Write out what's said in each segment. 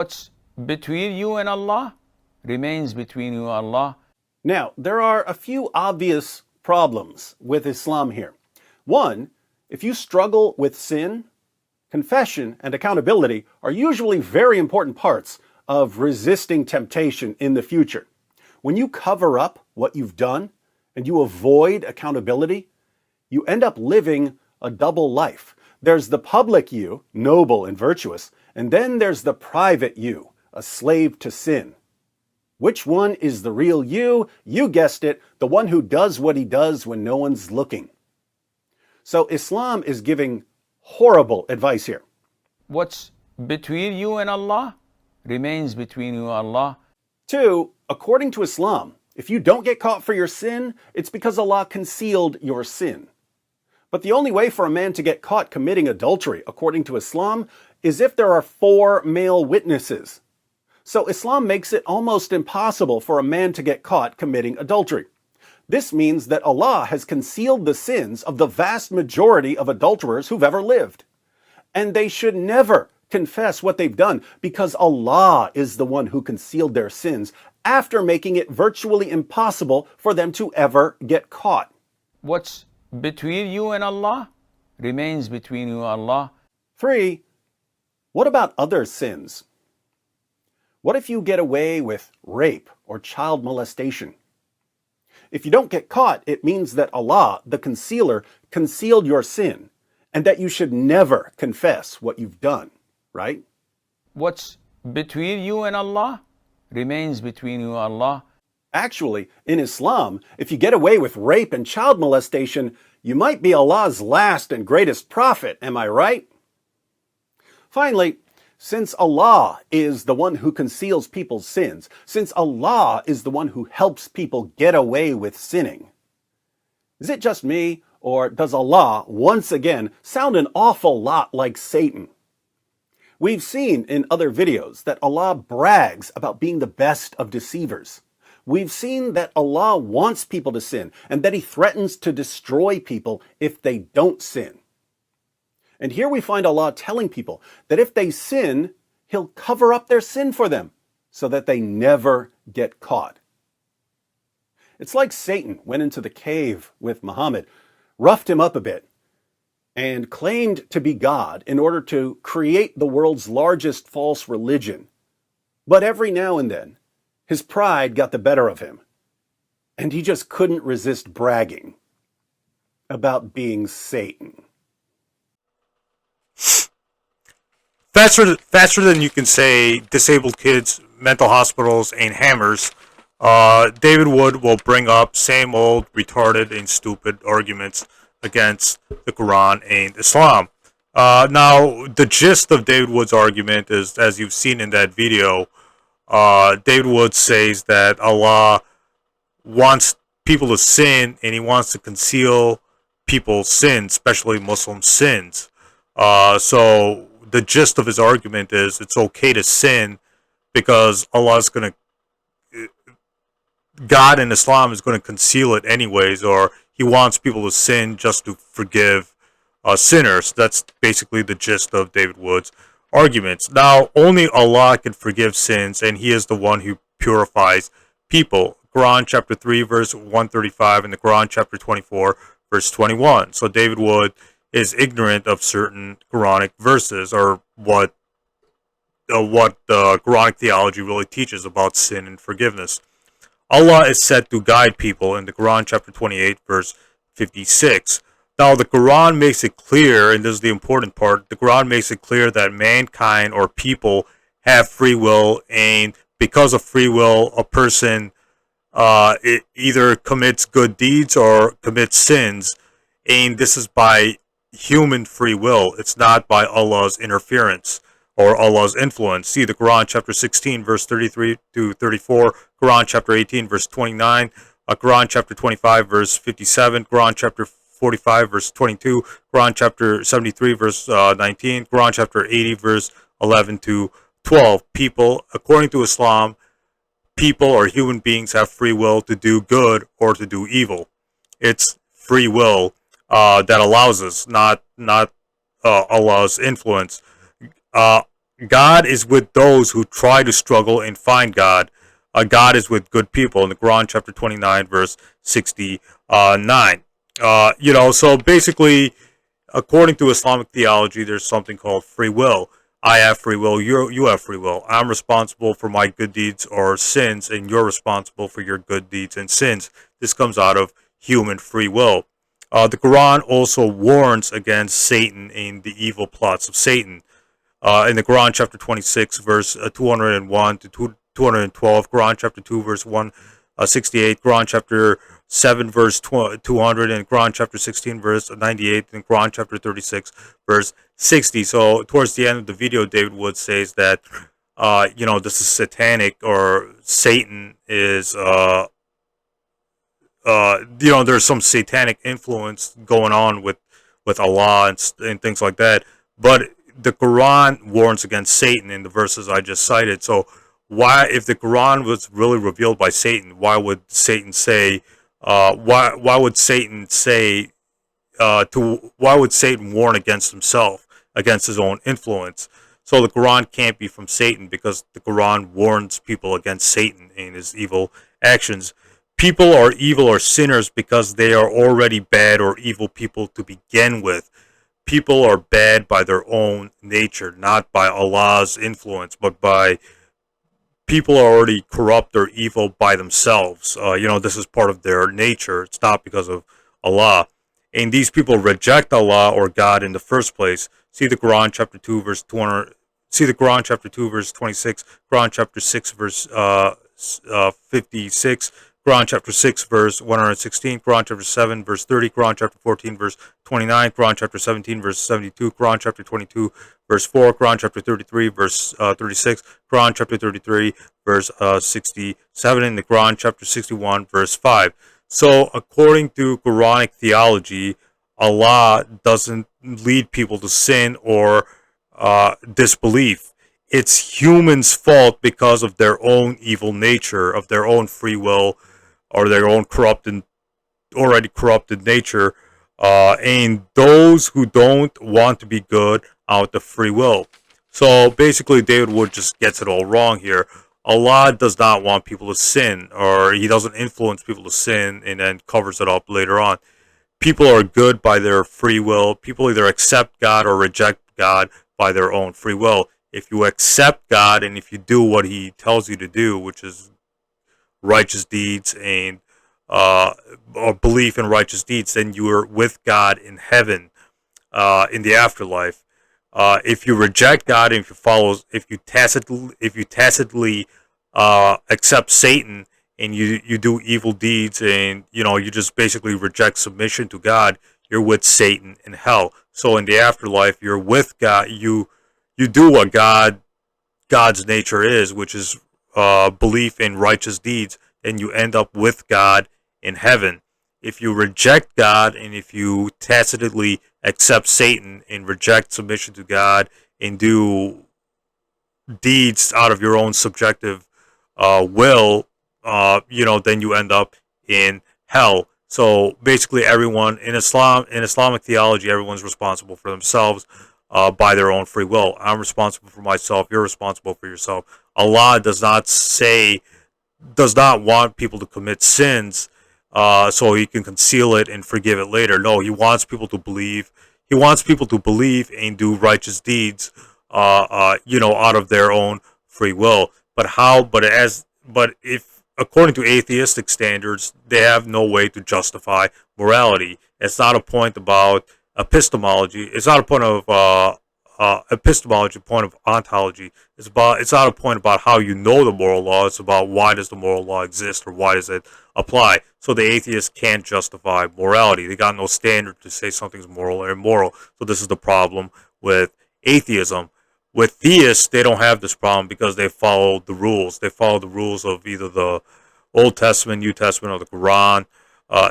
What's between you and Allah remains between you and Allah. Now, there are a few obvious problems with Islam here. One, if you struggle with sin, confession and accountability are usually very important parts of resisting temptation in the future. When you cover up what you've done and you avoid accountability, you end up living a double life. There's the public you, noble and virtuous, and then there's the private you, a slave to sin. Which one is the real you? You guessed it, the one who does what he does when no one's looking. So Islam is giving horrible advice here. What's between you and Allah remains between you and Allah. 2, according to Islam, if you don't get caught for your sin, it's because Allah concealed your sin. But the only way for a man to get caught committing adultery, according to Islam, is if there are 4 male witnesses. So Islam makes it almost impossible for a man to get caught committing adultery. This means that Allah has concealed the sins of the vast majority of adulterers who've ever lived. And they should never confess what they've done because Allah is the one who concealed their sins after making it virtually impossible for them to ever get caught. What's between you and Allah remains between you and Allah. 3, what about other sins? What if you get away with rape or child molestation? If you don't get caught, it means that Allah, the concealer, concealed your sin and that you should never confess what you've done, right? What's between you and Allah remains between you and Allah. Actually, in Islam, if you get away with rape and child molestation, you might be Allah's last and greatest prophet, am I right? Finally, since Allah is the one who conceals people's sins, since Allah is the one who helps people get away with sinning, is it just me, or does Allah once again sound an awful lot like Satan? We've seen in other videos that Allah brags about being the best of deceivers. We've seen that Allah wants people to sin and that he threatens to destroy people if they don't sin. And here we find Allah telling people that if they sin, he'll cover up their sin for them so that they never get caught. It's like Satan went into the cave with Muhammad, roughed him up a bit, and claimed to be God in order to create the world's largest false religion. But every now and then, his pride got the better of him, and he just couldn't resist bragging about being Satan. Faster than you can say disabled kids, mental hospitals, and hammers, David Wood will bring up same old retarded and stupid arguments against the Quran and Islam. Now, the gist of David Wood's argument is, as you've seen in that video, David Wood says that Allah wants people to sin and he wants to conceal people's sins, especially Muslim sins. So the gist of his argument is it's okay to sin because God in Islam is going to conceal it anyways, or he wants people to sin just to forgive sinners. That's basically the gist of David Wood's arguments. Now, only Allah can forgive sins, and he is the one who purifies people. Quran chapter 3, verse 135, and the Quran chapter 24, verse 21. So David Wood is ignorant of certain Quranic verses, or what the Quranic theology really teaches about sin and forgiveness. Allah is said to guide people in the Quran chapter 28, verse 56. Now, the Quran makes it clear, and this is the important part, the Quran makes it clear that mankind or people have free will, and because of free will, a person it either commits good deeds or commits sins, and this is by human free will. It's not by Allah's interference or Allah's influence. See the Quran chapter 16, verse 33 to 34, Quran chapter 18, verse 29, Quran chapter 25, verse 57, Quran chapter 45, verse 22, Quran chapter 73, verse 19, Quran chapter 80, verse 11 to 12. People, according to Islam, people or human beings have free will to do good or to do evil. It's free will that allows us, not Allah's influence. God is with those who try to struggle and find God. God is with good people in the Quran, chapter 29, verse 69. So basically, according to Islamic theology, there's something called free will. I have free will. You have free will. I'm responsible for my good deeds or sins, and you're responsible for your good deeds and sins. This comes out of human free will. The Quran also warns against Satan and the evil plots of Satan. In the Quran, chapter 26, verse 201 to 212, Quran, chapter 2, verse 168, Quran, chapter 7, verse 200, and Quran, chapter 16, verse 98, and Quran, chapter 36, verse 60. So, towards the end of the video, David Wood says that, this is satanic, or Satan is, there's some satanic influence going on with Allah and things like that. But the Quran warns against Satan in the verses I just cited. So why, if the Quran was really revealed by Satan, why would Satan say? Why would Satan say? Why would Satan warn against himself, against his own influence? So the Quran can't be from Satan, because the Quran warns people against Satan and his evil actions. People are evil or sinners because they are already bad or evil people to begin with. People are bad by their own nature, not by Allah's influence, but by people are already corrupt or evil by themselves. This is part of their nature. It's not because of Allah. And these people reject Allah or God in the first place. See the Quran chapter 2 verse 200. See the Quran chapter 2 verse 26. Quran chapter 6 verse 56. Quran chapter 6 verse 116, Quran chapter 7 verse 30, Quran chapter 14 verse 29, Quran chapter 17 verse 72, Quran chapter 22 verse 4, Quran chapter 33 verse 36, Quran chapter 33 verse 67, and the Quran chapter 61 verse 5. So according to Quranic theology, Allah doesn't lead people to sin or disbelief. It's humans' fault because of their own evil nature, of their own free will, or their own already corrupted nature, and those who don't want to be good out of free will. So basically, David Wood just gets it all wrong here. Allah does not want people to sin, or He doesn't influence people to sin and then covers it up later on. People are good by their free will. People either accept God or reject God by their own free will. If you accept God and if you do what He tells you to do, which is righteous deeds and or belief in righteous deeds, then you are with God in heaven, in the afterlife. If you reject God and if you tacitly accept Satan and you do evil deeds and you just basically reject submission to God, you're with Satan in hell. So in the afterlife, you're with God. You do what God's nature is, which is belief in righteous deeds, and you end up with God in heaven. If you reject God and if you tacitly accept Satan and reject submission to God and do deeds out of your own subjective will, then you end up in hell. So basically, everyone in Islamic theology, everyone's responsible for themselves by their own free will. I'm responsible for myself. You're responsible for yourself. Allah does not want people to commit sins so He can conceal it and forgive it later. No, He wants people to believe. He wants people to believe and do righteous deeds, out of their own free will. But how? But if according to atheistic standards, they have no way to justify morality. It's not a point about epistemology. It's not a point of epistemology, point of ontology. It's not a point about how you know the moral law. It's about why does the moral law exist or why does it apply. So the atheist can't justify morality. They got no standard to say something's moral or immoral. So this is the problem with atheism. With theists, they don't have this problem because they follow the rules. They follow the rules of either the Old Testament, New Testament, or the Quran,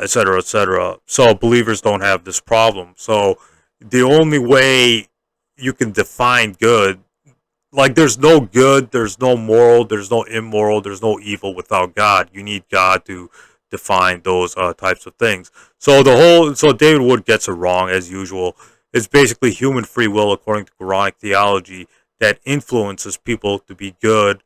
etc., etc. So believers don't have this problem. So the only way you can define good, like there's no good, there's no moral, there's no immoral, there's no evil without God. You need God to define those types of things. So David Wood gets it wrong as usual. It's basically human free will according to Quranic theology that influences people to be good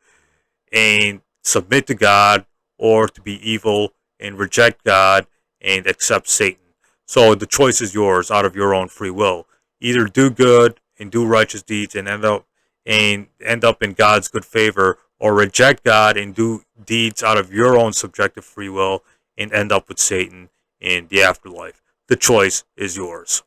and submit to God, or to be evil and reject God and accept Satan. So the choice is yours out of your own free will. Either do good and do righteous deeds and end up in God's good favor, or reject God and do deeds out of your own subjective free will and end up with Satan in the afterlife. The choice is yours.